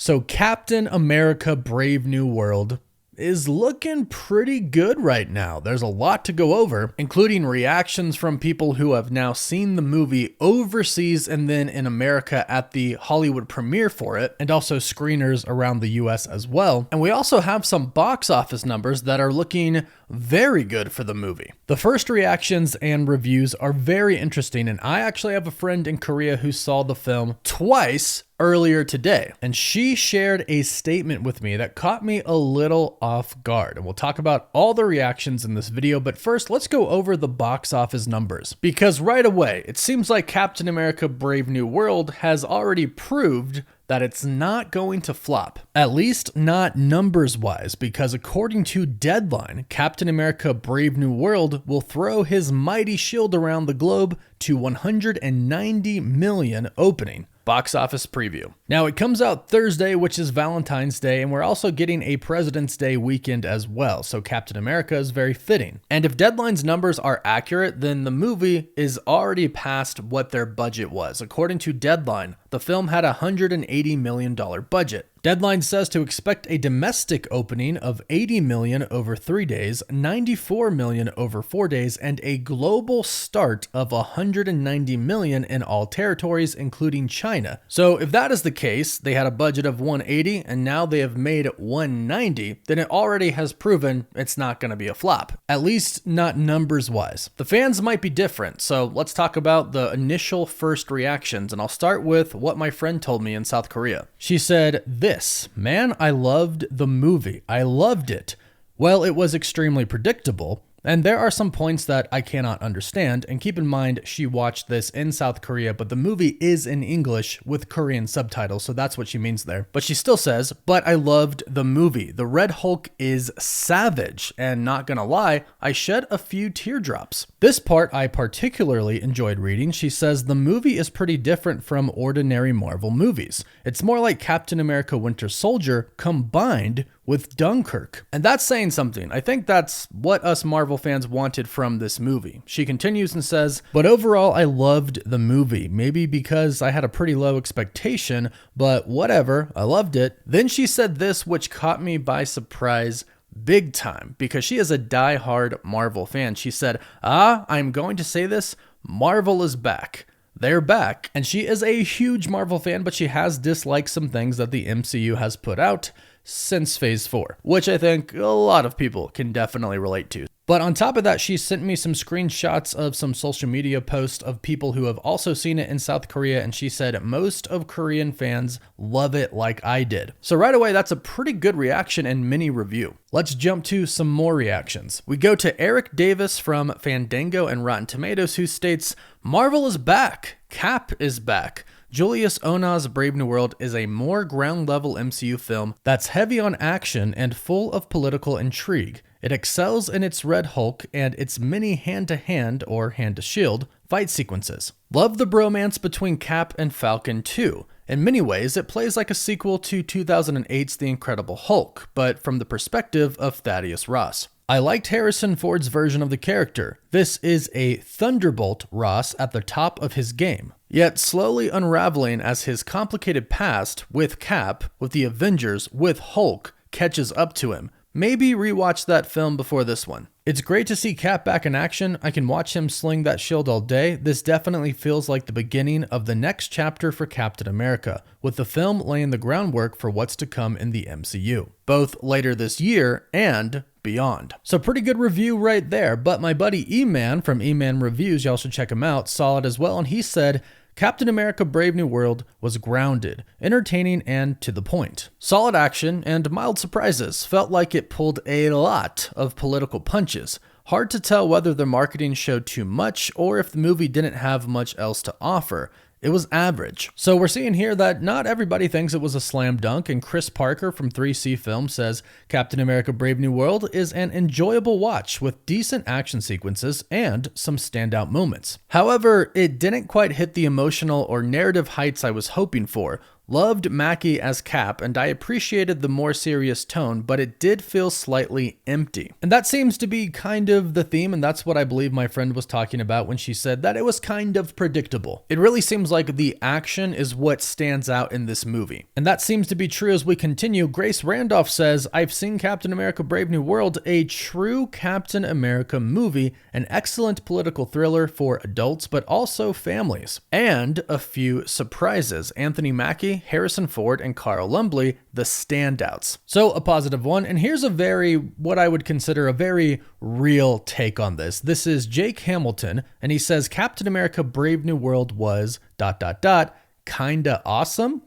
So Captain America Brave New World is looking pretty good right now. There's a lot to go over, including reactions from people who have now seen the movie overseas and then in America at the Hollywood premiere for it, and also screeners around the US as well. And we also have some box office numbers that are looking very good for the movie. The first reactions and reviews are very interesting, and I actually have a friend in Korea who saw the film twice earlier today, and she shared a statement with me that caught me a little off guard. And we'll talk about all the reactions in this video, but first let's go over the box office numbers, because right away it seems like Captain America Brave New World has already proved that it's not going to flop, at least not numbers wise, because according to Deadline, Captain America Brave New World will throw his mighty shield around the globe to 190 million opening. Box office preview. Now it comes out Thursday, which is Valentine's Day, and we're also getting a President's Day weekend as well, so Captain America is very fitting. And if Deadline's numbers are accurate, then the movie is already past what their budget was. According to Deadline, the film had a $180 million budget. Deadline says to expect a domestic opening of 80 million over 3 days, 94 million over 4 days, and a global start of 190 million in all territories, including China. So if that is the case, they had a budget of 180 and now they have made 190, then it already has proven it's not going to be a flop, at least not numbers wise. The fans might be different, so let's talk about the initial first reactions, and I'll start with what my friend told me in South Korea. She said, "Man, I loved the movie. I loved it. Well, it was extremely predictable, and there are some points that I cannot understand." And keep in mind, she watched this in South Korea, but the movie is in English with Korean subtitles, so that's what she means there. But she still says, "But I loved the movie. The Red Hulk is savage, and not gonna lie, I shed a few teardrops." This part I particularly enjoyed reading. She says the movie is pretty different from ordinary Marvel movies. It's more like Captain America Winter Soldier combined with Dunkirk. And that's saying something. I think that's what us Marvel fans wanted from this movie. She continues and says, "But overall, I loved the movie. Maybe because I had a pretty low expectation, but whatever, I loved it." Then she said this, which caught me by surprise big time, because she is a die-hard Marvel fan. She said, "I'm going to say this, Marvel is back. They're back." And she is a huge Marvel fan, but she has disliked some things that the MCU has put out since Phase 4, which I think a lot of people can definitely relate to. But on top of that, she sent me some screenshots of some social media posts of people who have also seen it in South Korea, and she said most of Korean fans love it like I did. So right away, that's a pretty good reaction and mini review. Let's jump to some more reactions. We go to Eric Davis from Fandango and Rotten Tomatoes, who states, "Marvel is back. Cap is back. Julius Onah's Brave New World is a more ground-level MCU film that's heavy on action and full of political intrigue. It excels in its Red Hulk and its many hand-to-hand or hand-to-shield fight sequences. Love the bromance between Cap and Falcon too. In many ways, it plays like a sequel to 2008's The Incredible Hulk, but from the perspective of Thaddeus Ross. I liked Harrison Ford's version of the character. This is a Thunderbolt Ross at the top of his game, yet slowly unraveling as his complicated past with Cap, with the Avengers, with Hulk, catches up to him. Maybe rewatch that film before this one. It's great to see Cap back in action. I can watch him sling that shield all day. This definitely feels like the beginning of the next chapter for Captain America, with the film laying the groundwork for what's to come in the MCU, both later this year and beyond." So pretty good review right there. But my buddy E-Man from E-Man Reviews, y'all should check him out, saw it as well, and he said, "Captain America Brave New World was grounded, entertaining, and to the point. Solid action and mild surprises. Felt like it pulled a lot of political punches. Hard to tell whether the marketing showed too much or if the movie didn't have much else to offer. It was average." So we're seeing here that not everybody thinks it was a slam dunk, and Chris Parker from 3C Film says Captain America Brave New World is an enjoyable watch with decent action sequences and some standout moments. However, it didn't quite hit the emotional or narrative heights I was hoping for. Loved Mackie as Cap, and I appreciated the more serious tone, but it did feel slightly empty. And that seems to be kind of the theme, and that's what I believe my friend was talking about when she said that it was kind of predictable. It really seems like the action is what stands out in this movie. And that seems to be true as we continue. Grace Randolph says, I've seen Captain America Brave New World, a true Captain America movie, an excellent political thriller for adults, but also families. And a few surprises. Anthony Mackie, Harrison Ford, and Carl Lumbly, the standouts. So a positive one, and here's what I would consider a very real take on this. This is Jake Hamilton, and he says Captain America Brave New World was ... kinda awesome? ?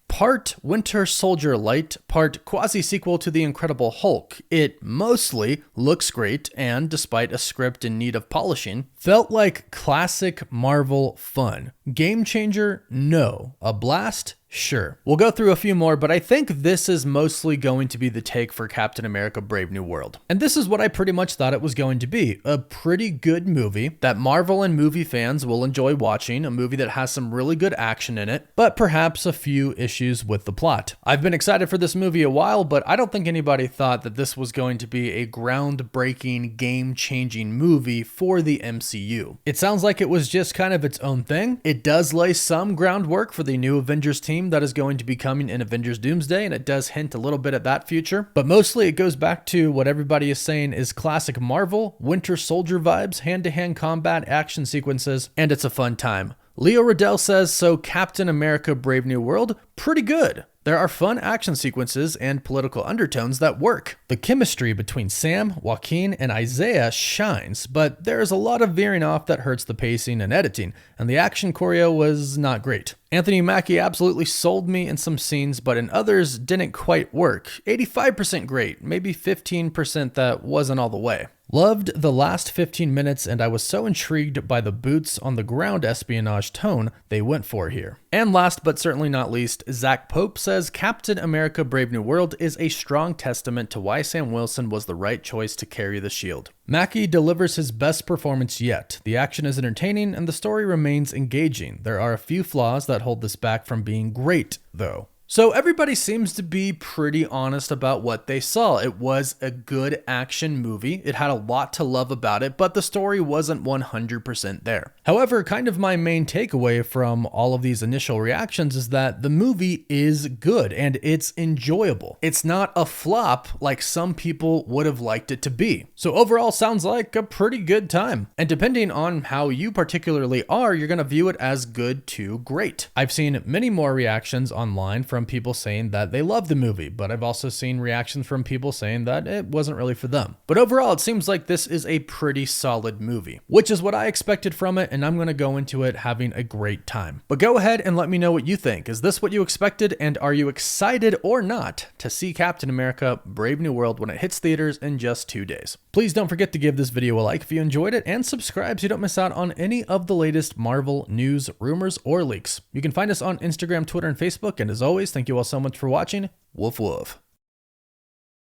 Part Winter Soldier Light, part quasi-sequel to The Incredible Hulk. It mostly looks great, and despite a script in need of polishing, felt like classic Marvel fun. Game changer? No. A blast? Sure. We'll go through a few more, but I think this is mostly going to be the take for Captain America Brave New World. And this is what I pretty much thought it was going to be. A pretty good movie that Marvel and movie fans will enjoy watching, a movie that has some really good action in it, but perhaps a few issues with the plot. I've been excited for this movie a while, but I don't think anybody thought that this was going to be a groundbreaking, game-changing movie for the MCU. It sounds like it was just kind of its own thing. It does lay some groundwork for the new Avengers team that is going to be coming in Avengers Doomsday, and it does hint a little bit at that future. But mostly it goes back to what everybody is saying is classic Marvel, Winter Soldier vibes, hand-to-hand combat, action sequences, and it's a fun time. Leo Riddell says, so Captain America Brave New World, pretty good. There are fun action sequences and political undertones that work. The chemistry between Sam, Joaquin, and Isaiah shines, but there is a lot of veering off that hurts the pacing and editing, and the action choreo was not great. Anthony Mackie absolutely sold me in some scenes, but in others didn't quite work. 85% great, maybe 15% that wasn't all the way. Loved the last 15 minutes, and I was so intrigued by the boots on the ground espionage tone they went for here. And last but certainly not least, Zach Pope says Captain America Brave New World is a strong testament to why Sam Wilson was the right choice to carry the shield. Mackie delivers his best performance yet. The action is entertaining and the story remains engaging. There are a few flaws that hold this back from being great, though. So everybody seems to be pretty honest about what they saw. It was a good action movie. It had a lot to love about it, but the story wasn't 100% there. However, kind of my main takeaway from all of these initial reactions is that the movie is good and it's enjoyable. It's not a flop like some people would have liked it to be. So overall, sounds like a pretty good time. And depending on how you particularly are, you're going to view it as good to great. I've seen many more reactions online from people saying that they love the movie, but I've also seen reactions from people saying that it wasn't really for them. But overall, it seems like this is a pretty solid movie, which is what I expected from it, and I'm going to go into it having a great time. But go ahead and let me know what you think. Is this what you expected, and are you excited or not to see Captain America Brave New World when it hits theaters in just 2 days? Please don't forget to give this video a like if you enjoyed it, and subscribe so you don't miss out on any of the latest Marvel news, rumors, or leaks. You can find us on Instagram, Twitter, and Facebook, and as always, thank you all so much for watching. Woof woof.